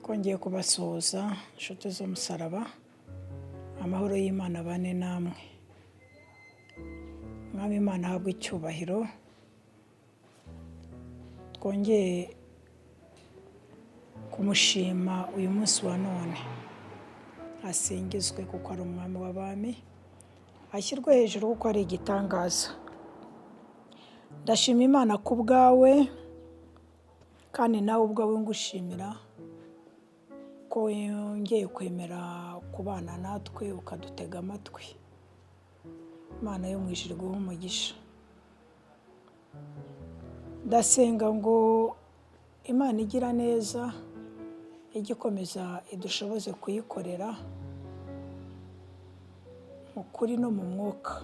Twongeye kubasuhuza inshuti z'umusaraba, amahoro y'Imana abane namwe. Mwami Imana ahabwe icyubahiro, twongeye kumushima uyu munsi wa none. Asingizwe kuko ari umwami w'abami, ashyirwe hejuru kuko ari igitangaza. Ndashima Imana ku bwawe, kandi nawe ubwawe ngushimira ko yongeye kwemera kubana natwe ukadutega amatwi. Imana yo mu ijuru iguhe umugisha. Ndasenga ngo Imana igira neza ijye ikomeza idushoboze kuyikorera mu kuri no mu mwuka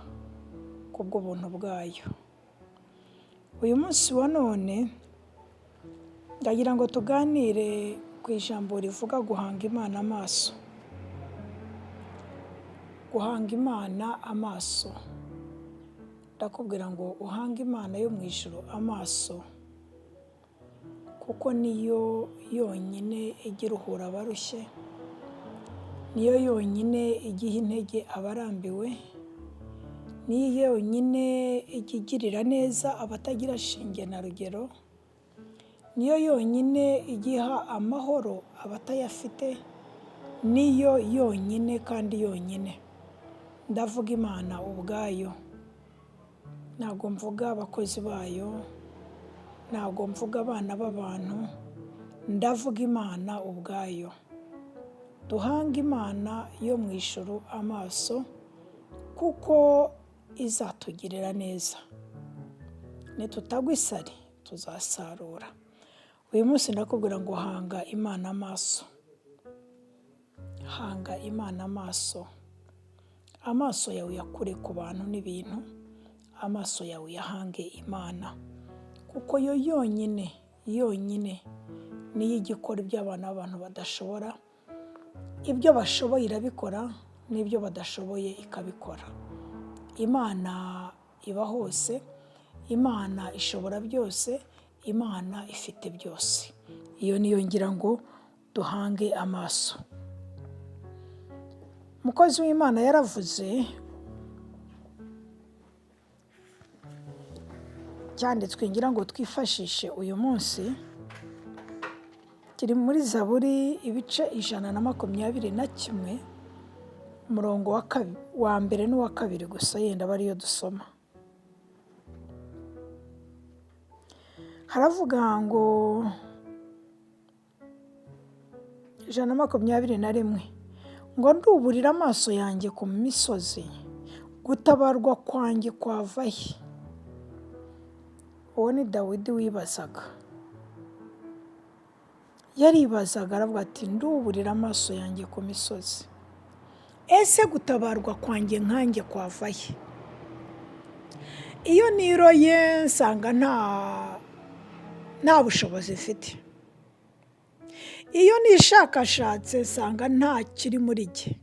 kubw'ubuntu bwayo. Uyu munsi wa none ndagira ngo tuganire ku ijambo rivuga guhanga Imana amaso. Guhanga Imana amaso. Ndakubwira ngo uhange Imana yo mu ijuru amaso, kuko niyo yonyine ijya iruhura abarushye, niyo yonyine igiha intege abarambiwe, niyo yonyine ijya igirira neza abatagira shinge na rugero, niyo yonyine igiha amahoro abatayafite, niyo yonyine kandi yonyine. Ndavuga Imana ubwayo, ntabwo mvuga abakozi bayo, ntabwo mvuga abana b'abantu, ndavuga Imana ubwayo. Duhange Imana yo mu ijuru amaso, kuko izatugirira neza. Nitutagwa isari tuzasarura. Uyu munsi ndakubwira ngo hanga Imana amaso. Hanga Imana amaso. Amaso yawe uyakure ku bantu n'ibintu, amaso yawe uyahange Imana, kuko yo yonyine niyo ijya ikora ibyo abana b'abantu badashobora. Ibyo bashoboye irabikora, n'ibyo badashoboye ikabikora. Imana iba hose, Imana ishobora byose, Imana ifite byose. Iyo niyo ngira ngo duhange amaso. Umukozi w'Imana yaravuze, cyanditswe ngira ngo twifashishe uyu munsi, kiri muri Zaburi ibice 121, umurongo wa mbere n'uwa kabiri gusa, yenda aba ariyo dusoma. Haravuga ngo 121, ngo nduburira amaso yanjye ku misozi, gutabarwa kwanjye kwava he? Uwo ni Dawidi wibazaga. Yaribazaga aravuga ati nduburira amaso yanjye ku misozi. Ese gutabarwa kwanjye nkanjye kwava he? Iyo niroye nsanga nta bushobozi mfite. Iyo nishakashatse nsanga nta kiri muri jye.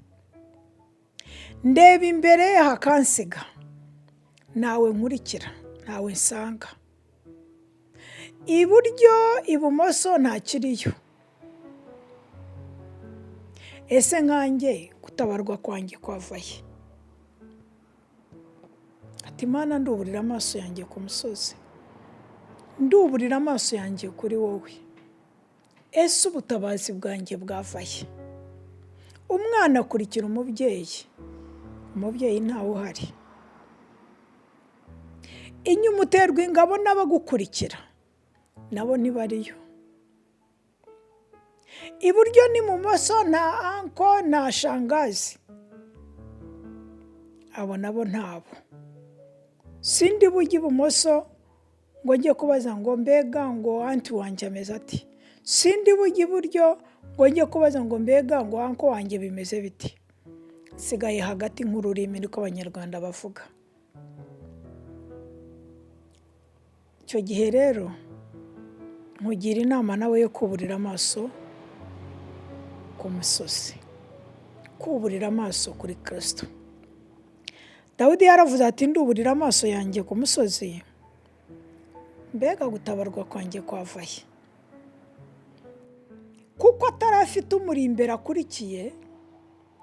Ndeba imbere hakansiga, ntawe nkurikira, ntawe nsanga. Iburyo ibumoso nta kiriyo. Ese nkanjye gutabarwa kwanjye kwava he? Ati Mana, nduburira amaso yanjye ku musozi, nduburira amaso yanjye kuri wowe. Ese ubutabazi bwanjye bwava he? Umwana akurikira umubyeyi, umubyeyi ntawe uhari. Inyuma uterwa ingabo n'abagukurikira, nabo ntibariyo. Iburyo n'ibumoso nta anko, nta shangazi, abo nabo ntabo. Sindi bujye ibumoso ngo njye kubaza ngo mbega ngo anti wanjye ameze ati. Sindi bujye iburyo ngo njye kubaza ngo mbega ngo anko wanjye bimeze biti. Sigaye hagati nk'ururimi, niko Abanyarwanda bavuga. Icyo gihe rero nkugira inama nawe yo kuburira amaso ku musozi, kuburira amaso kuri Kristo. Dawidi yaravuze ati nduburira amaso yanjye ku musozi, mbega gutabarwa kwanjye kwava he? kuko atari afite umuri imbere akurikiye.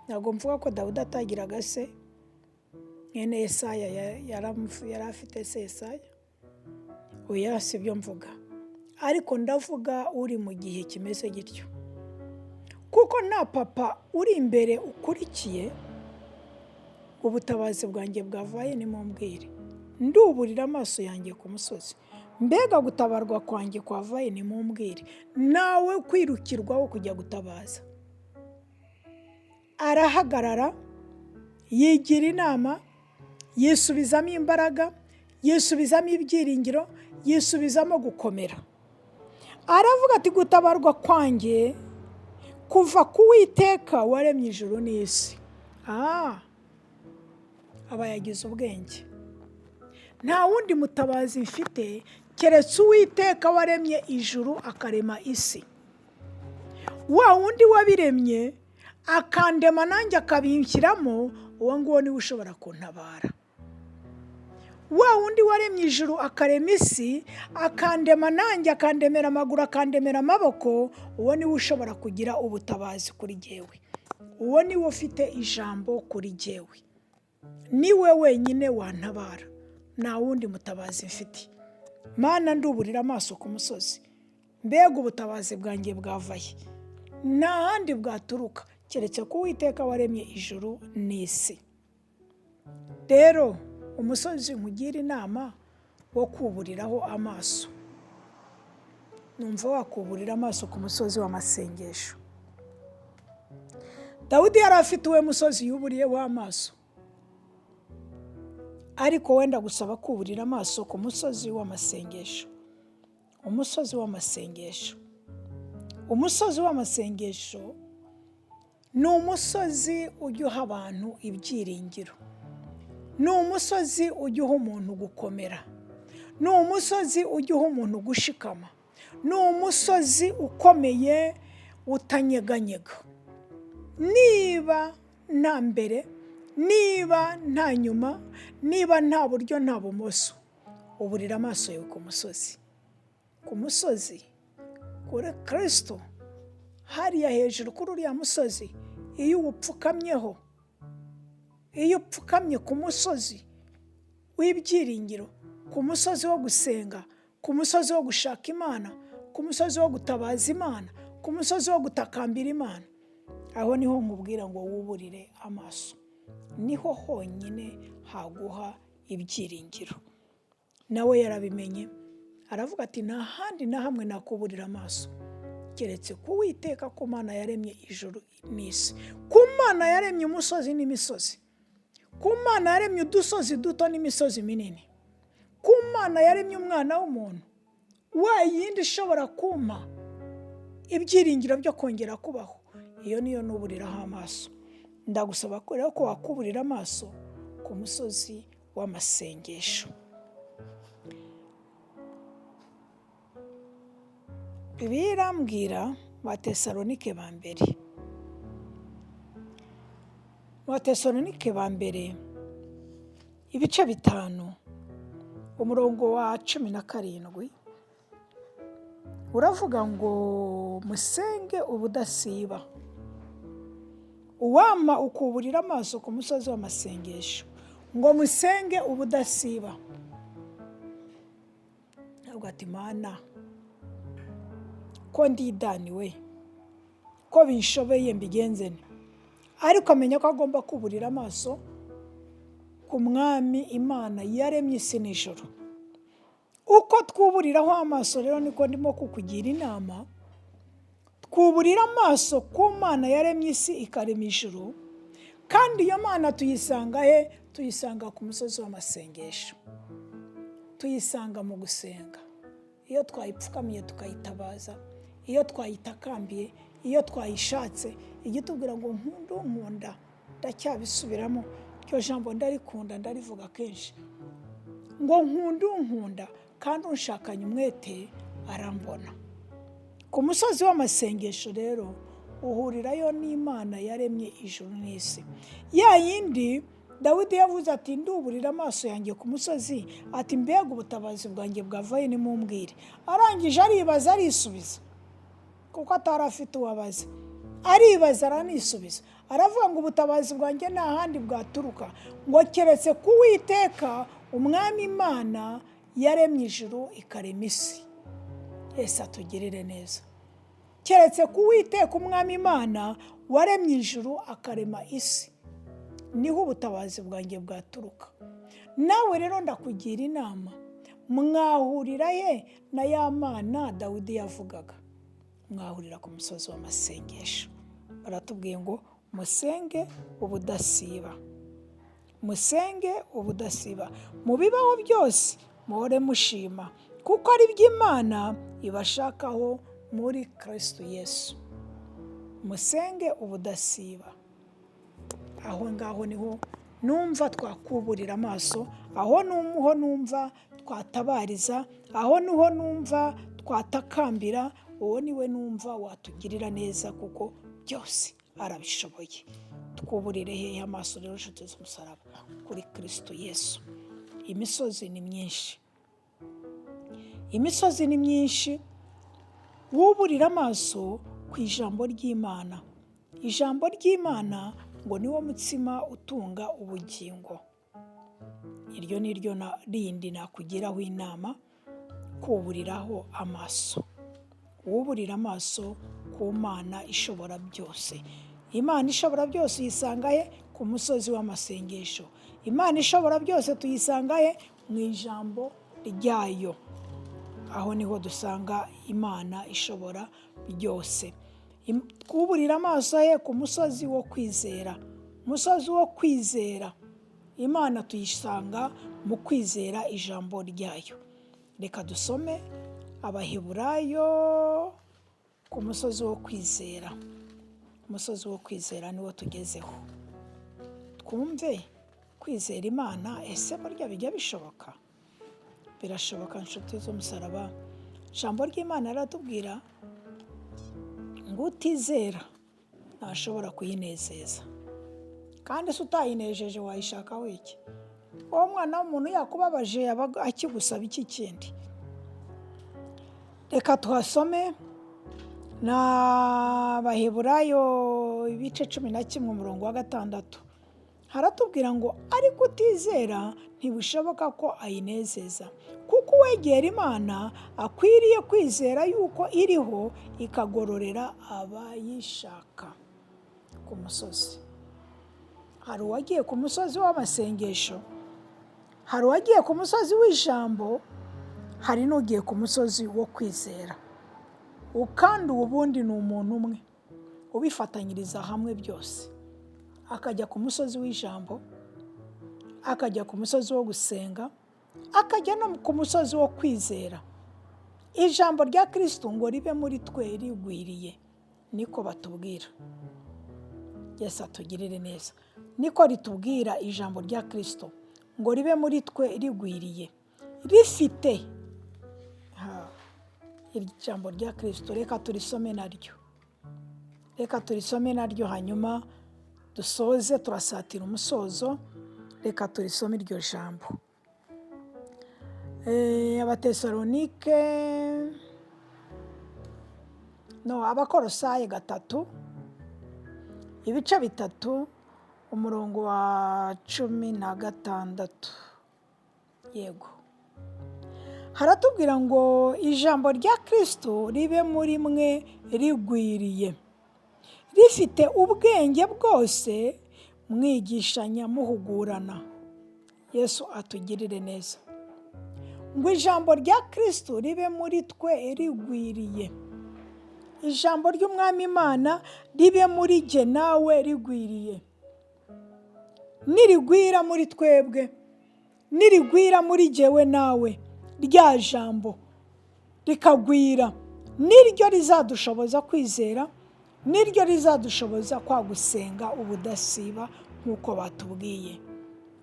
Ntabwo mvuga ko Dawudi atagiraga se mwene Yesaya, yari afite se Yesaya, oya si byo mvuga, ariko ndavuga uri mu gihe kimeze gityo, kuko nta papa uri imbere ukurikiye. Ubutabazi bwanjye bwavaye nimumbwire, nduburira amaso yanjye ku musozi, mbega gutabarwa kwanjye kwavaye nimumbwire. Nawe kwirukirwaho kujya gutabaza. Arahagarara, yigira inama, yisubizamo imbaraga, yisubizamo ibyiringiro, yisubizamo gukomera. Aravuga ati gutabarwa kwanjye kuva ku Uwiteka waremye ijuru n'isi. Aba yagize ubwenge. Nta wundi mutabazi mfite keretse Uwiteka waremye ijuru akarema isi. Wa wundi wabiremye akandema nanjye akabinshyiramo, uwo nguwo niwe ushobora kuntabara. Wa wundi waremye ijuru akarema isi akandema nanjye, akandemera amaguru, akandemera amaboko, uwo niwe ushobora kugira ubutabazi kuri jyewe. Uwo niwe ufite ijambo kuri jyewe. Niwe wenyine wantabara, nta wundi mutabazi mfite. Mana, nduburira amaso ku musozi, mbega ubutabazi bwanjye bwavaye. Nta handi bwaturuka keretse ko Uwiteka waremye ijuru n'isi. Rero umusozi nkugira inama wo kuburiraho amaso. Numva wakuburira amaso ku musozi w'amasengesho. Dawudi yari afite uwe musozi yuburiyeho amaso, ariko wenda gusaba kuburira amaso ku musozi w'amasengesho. Umusozi w'amasengesho, umusozi w'amasengesho ni umusozi ujya uha abantu ibyiringiro, ni umusozi ujya uha umuntu gukomera, ni umusozi ujya uha umuntu gushikama, ni umusozi ukomeye utanyeganyega. Niba nta mbere, niba nta nyuma, niba nta buryo nta bumoso, uburira amaso yawe ku musozi. Ku musozi kuri Kristo, hariya hejuru kuri uriya musozi, iyo uwupfukamyeho, iyo upfukamye ku musozi w'ibyiringiro, ku musozi wo gusenga, ku musozi wo gushaka Imana, ku musozi wo gutabaza Imana, ku musozi wo gutakambira Imana, aho niho nkubwira ngo wuburire amaso. Niho honyine haguha ibyiringiro. Nawe yarabimenye, aravuga ati nta handi na hamwe nakuburira amaso keretse ku Uwiteka, ku Mana yaremye ijuru n'isi, ku Mana yaremye umusozi n'imisozi, ku Mana yaremye udusozi duto n'imisozi minini, ku Mana yaremye umwana w'umuntu, wa yindi ishobora kumpa ibyiringiro byo kongera kubaho. Iyo niyo nuburiraho amaso. Ndagusaba ko rero ko wakuburira amaso ku musozi w'amasengesho. Bibiliya irambwira Batesalonike ba mbere, Batesalonike ba mbere ibice 5 umurongo wa 17 uravuga ngo musenge ubudasiba, uwama ukuburira amaso ku musozi w'amasengesho, ngo musenge ubudasiba. Ntabwo ati Mana ko ndidaniwe, ko binshobeye mbigenze nte, ariko amenya ko agomba kuburira amaso ku Mwami Imana yaremye isi n'ijuru. Uko twuburiraho amaso rero niko ndimo kukugira inama, twuburira amaso ku Mana yaremye isi ikarema ijuru, kandi iyo Mana tuyisanga he? Tuyisanga ku musozi w'amasengesho, tuyisanga mu gusenga. Iyo twayipfukamiye tukayitabaza, iyo twayitakambiye, iyo twayishatse, igitubwira ngo nkunda, ndacyabisubiramo, iryo jambo ndarikunda, ndarivuga kenshi, ngo nkunda kandi unshakanye umwete arambona. Ku musozi w'amasengesho rero uhurirayo n'Imana yaremye ijuru n'isi. Ya yindi Dawidi yavuze ati nduburira amaso yanjye ku musozi, ati mbega ubutabazi bwanjye bwavaye nimumbwire. Arangije aribaza arisubiza, kuko atari afite uwabaza. Aribaza aranisubiza, aravuga ngo ubutabazi bwanjye nta handi bwaturuka ngo keretse ku Uwiteka umwami Imana yaremye ijuru ikarema isi. Yesu atugirire neza. Keretse ku Uwiteka umwami Imana waremye ijuru akarema isi, niho ubutabazi bwanjye bwaturuka. Nawe rero ndakugira inama, mwahurira ye na ya mana Dawidi yavugaga. Mwahurira ku musozi w'amasengesho. Baratubwiye ngo musenge ubudasiba, musenge ubudasiba, mu bibaho byose muhore mushima, kuko ari by'Imana ibashakaho muri Kristo Yesu. Musenge ubudasiba. Aho ngaho niho numva twakuburira amaso, aho numva twatabariza, aho niho numva twatakambira, uwo niwe numva watugirira neza, kuko byose arabishoboye. Twuburire hehe amaso rero nshuti z'umusaraba? Kuri Kristo Yesu. Imisozi ni myinshi, imisozi ni myinshi. Wuburira amaso ku ijambo ry'Imana. Ijambo ry'Imana ngo niwo mutsima utunga ubugingo. Iryo ni ryo rindi nakugiraho inama, kuburiraho amaso. Wuburira amaso ku Mana ishobora byose. Imana ishobora byose uyisanga he? Ku musozi w'amasengesho. Imana ishobora byose tuyisanga he? Mu ijambo ryayo. Aho niho dusanga Imana ishobora byose. Kuburira amaso he? Ku musozi wo kwizera. Umusozi wo kwizera, Imana tuyisanga mu kwizera ijambo ryayo. Reka dusome Abaheburayo ku musozi wo kwizera. Umusozi wo kwizera niwo tugezeho. Twumve kwizera Imana. Ese burya bijya bishoboka? Birashoboka nshuti z'umusaraba. Ijambo ry'Imana riratubwira ngo utizera ntashobora kuyinezeza. Kandi se utayinejeje wayishaka wiki? Uwo mwana w'umuntu yakubabaje yabaga akigusaba iki kindi? Reka tuhasome na Abaheburayo ibice 11 umurongo wa 6. Haratubwira ngo ariko utizera ntibishoboka ko ayinezeza, kuko uwegera Imana akwiriye kwizera yuko iriho ikagororera abayishaka. Ku musozi hari uwagiye ku musozi w'amasengesho, hari uwagiye ku musozi w'ijambo, hari n'ugiye ku musozi wo kwizera. Kandi ubundi ni umuntu umwe ubifatanyiriza hamwe byose. Akajya ku musozi w'ijambo, akajya ku musozi wo gusenga, akajya no ku musozi wo kwizera. Ijambo rya Kristo ngo ribe muri twe rigwiriye, niko batubwira. Yesu atugirire neza. Niko ritubwira ijambo rya Kristo ngo ribe muri twe rigwiriye, rifite ijambo rya Kristo. Reka turisome naryo, reka turisome naryo, hanyuma dusoze turasatira umusozo. Reka turisome iryo jambo. Abatesalonike Abakolosayi 3 ibice 3 umurongo wa 16. Yego, haratubwira ngo ijambo rya Kristo ribe muri mwe rigwiriye, rifite ubwenge bwose, mwigishanya muhugurana. Yesu atugirire neza. Ngo ijambo rya Kristo ribe muri twe rigwiriye. Ijambo ry'Umwami Imana ribe muri jye nawe rigwiriye. Nirigwira muri twebwe, nirigwira muri jyewe nawe, rya jambo rikagwira, niryo rizadushoboza kwizera, niryo rizadushoboza kwagusenga ubudasiba nk'uko batubwiye.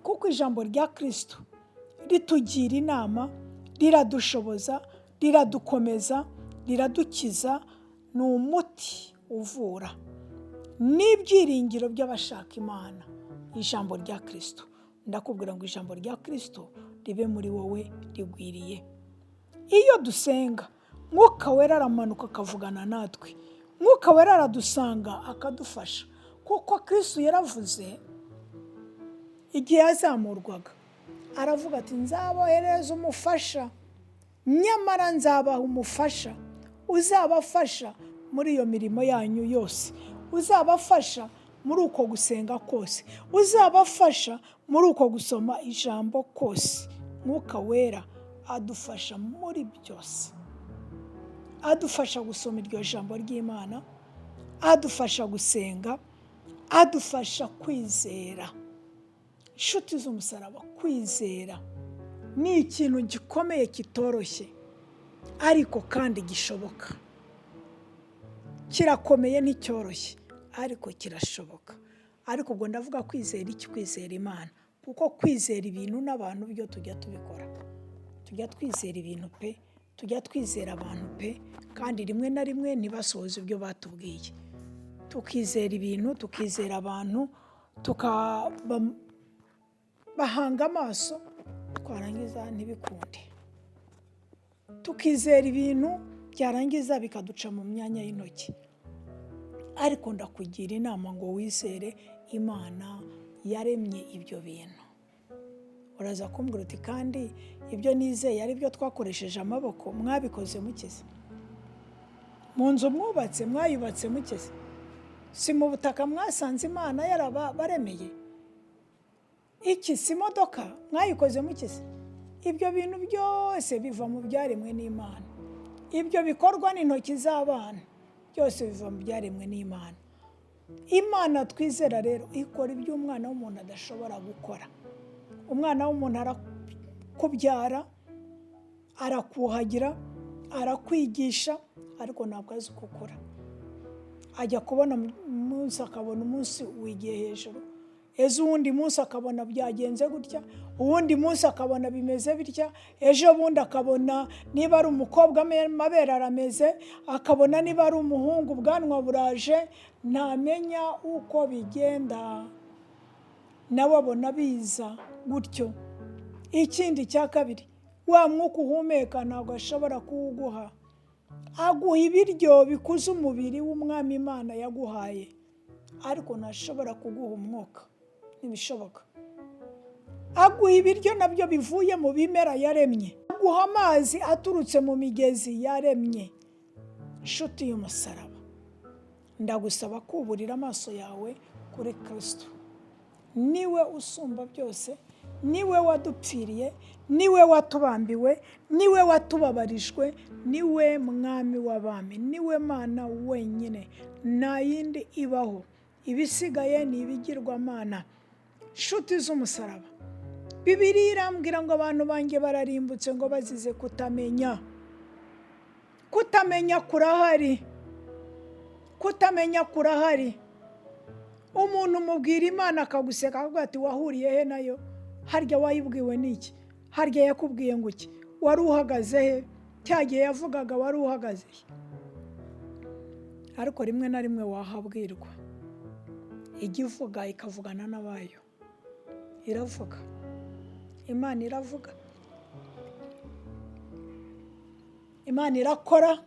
Kuko ijambo rya Kristo ritugira inama, riradushoboza, riradukomeza, riradukiza, ni umuti uvura. N'ibyiringiro by'abashaka Imana ijambo rya Kristo. Ndakubwira ngo ijambo rya Kristo ribe muri wowe rigwiriye. Iyo dusenga Mwuka wera aramanuka akavugana natwe, Mwuka wera aradusanga akadufasha, kuko Kristo yaravuze igihe yazamurwaga, aravuga ati nzabohereza umufasha, nyamara nzabaha umufasha uzabafasha muri iyo mirimo yanyu yose, uzabafasha muri uko gusenga kose, uzabafasha muri uko gusoma ijambo kose. Mwuka wera adufasha muri byose, adufasha gusoma iryo jambo ry'Imana, adufasha gusenga, adufasha kwizera. Inshuti z'umusaraba, kwizera ni ikintu gikomeye kitoroshye, ariko kandi gishoboka. Kirakomeye nticyoroshye, ariko kirashoboka. Ariko ubwo ndavuga kwizera iki? Kwizera Imana, kuko kwizera ibintu n'abantu byo tujya tubikora, tujya twizera ibintu pe, tujya twizera abantu pe, kandi rimwe na rimwe ntibasohoze ibyo batubwiye. Tukizera ibintu, tukizera abantu, bahanga amaso, twarangiza ntibikunde. Tukizera ibintu byarangiza bikaduca mu myanya y'intoki. Ariko ndakugira inama ngo wizere Imana yaremye ibyo bintu. Uraza kumbwira uti kandi ibyo nizeye ari byo twakoresheje amaboko, mwabikoze mukize? Mu nzu mwubatse mwayubatse mukize? Si mu butaka mwasanze Imana yarabaremeye? Iki si imodoka mwayikoze mukize? Ibyo bintu byose biva mu byaremwe n'Imana. Ibyo bikorwa n'intoki z'abana byose biva mu byaremwe n'Imana. Imana twizera rero ikora ibyo umwana w'umuntu adashobora gukora. Umwana w'umuntu arakubyara, arakuhagira, arakwigisha, ariko ntabwo azi uko ukora. Ajya kubona umunsi akabona umunsi wigiye hejuru, ejo uwundi munsi akabona byagenze gutya, uwundi munsi akabona bimeze bitya, ejo bundi akabona niba ari umukobwa amabere arameze, akabona niba ari umuhungu ubwanwa buraje, ntamenya uko bigenda, nawe abona biza gutyo. Ikindi cya kabiri, wa mwuka uhumeka ntabwo ashobora kuwuguha. Aguha ibiryo bikuza umubiri w'Umwami Imana yaguhaye, ariko ntashobora kuguha umwuka, ntibishoboka. Aguha ibiryo nabyo bivuye mu bimera yaremye, aguha amazi aturutse mu migezi yaremye. Inshuti y'umusaraba, ndagusaba kuburira amaso yawe kuri Kristo. Niwe usumba byose, niwe wadupfiriye, niwe watubambiwe, niwe watubabarijwe, niwe Mwami w'abami, niwe Mana wenyine, nta yindi ibaho. Ibisigaye ni ibigirwamana. Inshuti z'umusaraba, Bibiliya irambwira ngo abantu banjye bararimbutse ngo bazize kutamenya. Kutamenya kurahari, kutamenya kurahari. Umuntu umubwira Imana akaguseka akavuga ati wahuriye he nayo? Harya wayibwiwe n'iki? Harya yakubwiye ngo iki? Wari uhagaze he? Cyagiye yavugaga wari uhagaze he? Ariko rimwe na rimwe wahabwirwa. Ijya ivuga ikavugana n'abayo. Iravuga. Imana iravuga. Imana irakora.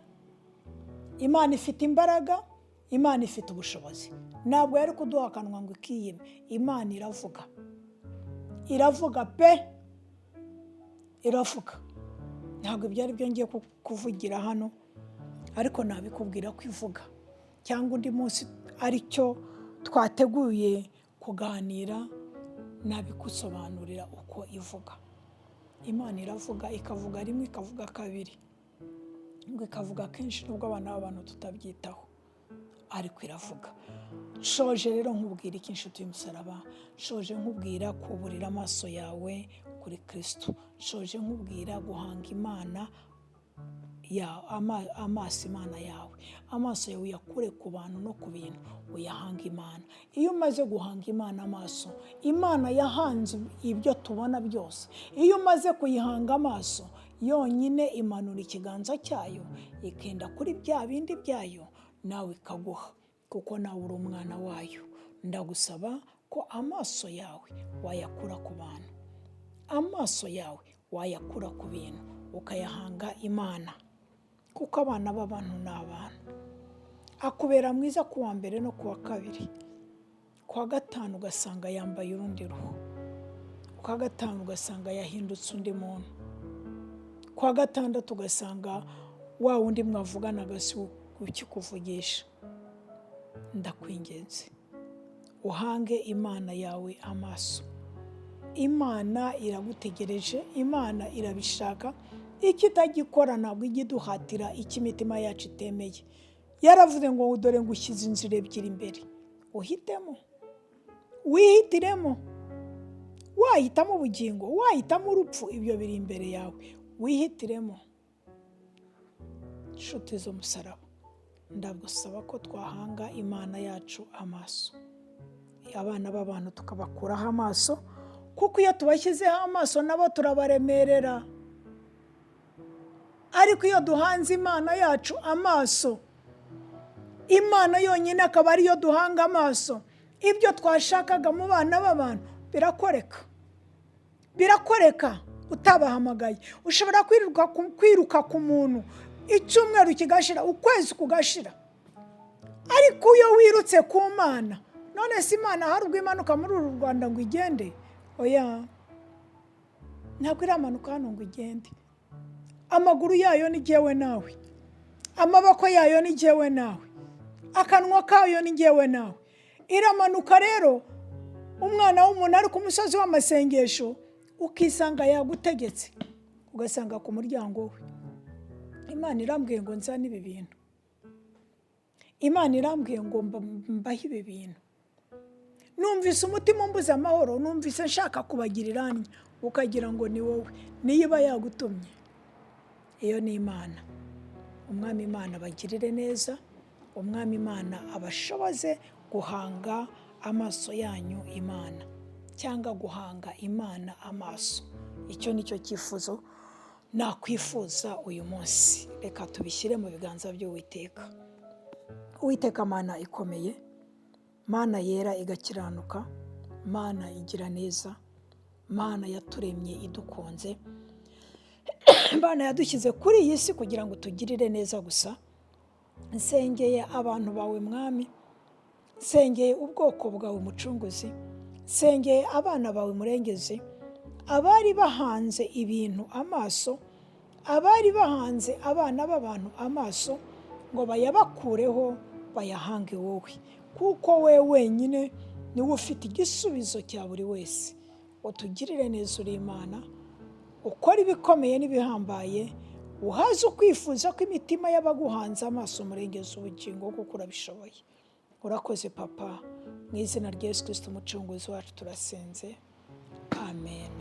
Imana ifite imbaraga. Imana ifite ubushobozi. Ntabwo yari kuduha akanwa ngo ikiyime. Imana iravuga. Iravuga pe. Iravuga. Ntabwo ibyo ari byo ngiye kuvugira hano, ariko nabikubwira ko ivuga. Cyangwa undi munsi ari cyo twateguye kuganira, nabikusobanurira uko ivuga. Imana iravuga, ikavuga rimwe, ikavuga kabiri, ngo ikavuga kenshi nubwo abana b'abantu tutabyitaho, ariko iravuga. Shoje rero nkubwira iki inshuti y'umusaraba? Shoje nkubwira kuburira amaso yawe kuri Kristo. Shoje nkubwira guhanga Imana amaso Imana yawe. Amaso yawe uyakure ku bantu no ku bintu, uyahanga Imana. Iyo umaze guhanga Imana amaso, Imana yahanze ibyo tubona byose. Iyo umaze kuyihanga amaso, yonyine imanura ikiganza cyayo, ikenda kuri bya bindi byayo, nawe ikaguha, kuko nawe uri umwana wayo. Ndagusaba ko amaso yawe wayakura ku bantu, amaso yawe wayakura ku bintu, ukayahanga Imana. kuko abana b'abantu ni abantu. Akubera mwiza ku wa mbere no ku wa kabiri, ku wa gatanu ugasanga yambaye urundi ruhu, ku wa gatanu ugasanga yahindutse undi muntu, ku wa gatandatu ugasanga wa wundi mwavuganaga si ukikuvugisha. Ndakwinginze uhange Imana yawe amaso. Imana iragutegereje, Imana irabishaka. Icyo itagikora ntabwo ijya iduhatira icyo imitima yacu itemeye. Yaravuze ngo dore ngushyize inzira ebyiri imbere, uhitemo, wihitiremo. Wahitamo ubugingo, wahitamo urupfu, ibyo biri imbere yawe, wihitiremo. Inshuti z'umusaraba, ndagusaba ko twahanga Imana yacu amaso. Abana b'abantu tukabakuraho amaso, kuko iyo tubashyizeho amaso nabo turabaremerera. Ariko iyo duhanze Imana yacu amaso, Imana yonyine akaba ariyo duhanga amaso, ibyo twashakaga mu bana b'abantu birakoreka utabahamagaye. Ushobora kwiruka ku muntu icyumweru kigashira, ukwezi kugashira, ariko iyo wirutse ku Mana, none si Imana hari ubwo imanuka muri uru Rwanda ngo igende? Oya, ntabwo iramanuka hano ngo igende. Amaguru yayo ni jyewe nawe, amaboko yayo ni jyewe nawe, akanwa kayo ni jyewe nawe. Iramanuka rero, umwana w'umuntu ari ku musozi w'amasengesho, ukisanga yagutegetse, ugasanga ku muryango we. Imana irambwiye ngo nzane ibi bintu, Imana irambwiye ngo mbahe ibi bintu. Numvise umutima umbuze amahoro, numvise nshaka kubagirira ntya, ukagira ngo ni wowe. Niyo iba yagutumye, iyo ni Imana. Umwami Imana abagirire neza, Umwami Imana abashoboze guhanga amaso yanyu Imana, cyangwa guhanga Imana amaso. Icyo ni cyo cyifuzo nakwifuza uyu munsi. Reka tubishyire mu biganza by'Uwiteka. Uwiteka Mana ikomeye, Mana yera igakiranuka, Mana igira neza, Mana yaturemye idukunze, Mana yadushyize kuri iyi si kugira ngo tugirire neza gusa. Nsengeye abantu bawe Mwami, nsengeye ubwoko bwawe Mucunguzi, nsengeye abana bawe Murengezi, abari bahanze ibintu amaso, abari bahanze abana b'abantu amaso, ngo bayabakureho bayahange wowe, kuko we wenyine niwe ufite igisubizo cya buri wese. Utugirire neza, uri Imana, ukora ibikomeye n'ibihambaye, uhaze ukwifuza ko imitima y'abaguhanze amaso Murengezi ubugingo, kuko urabishoboye. Urakoze Papa, mu izina rya Yesu Kristo Umucunguzi wacu turasenze, amen.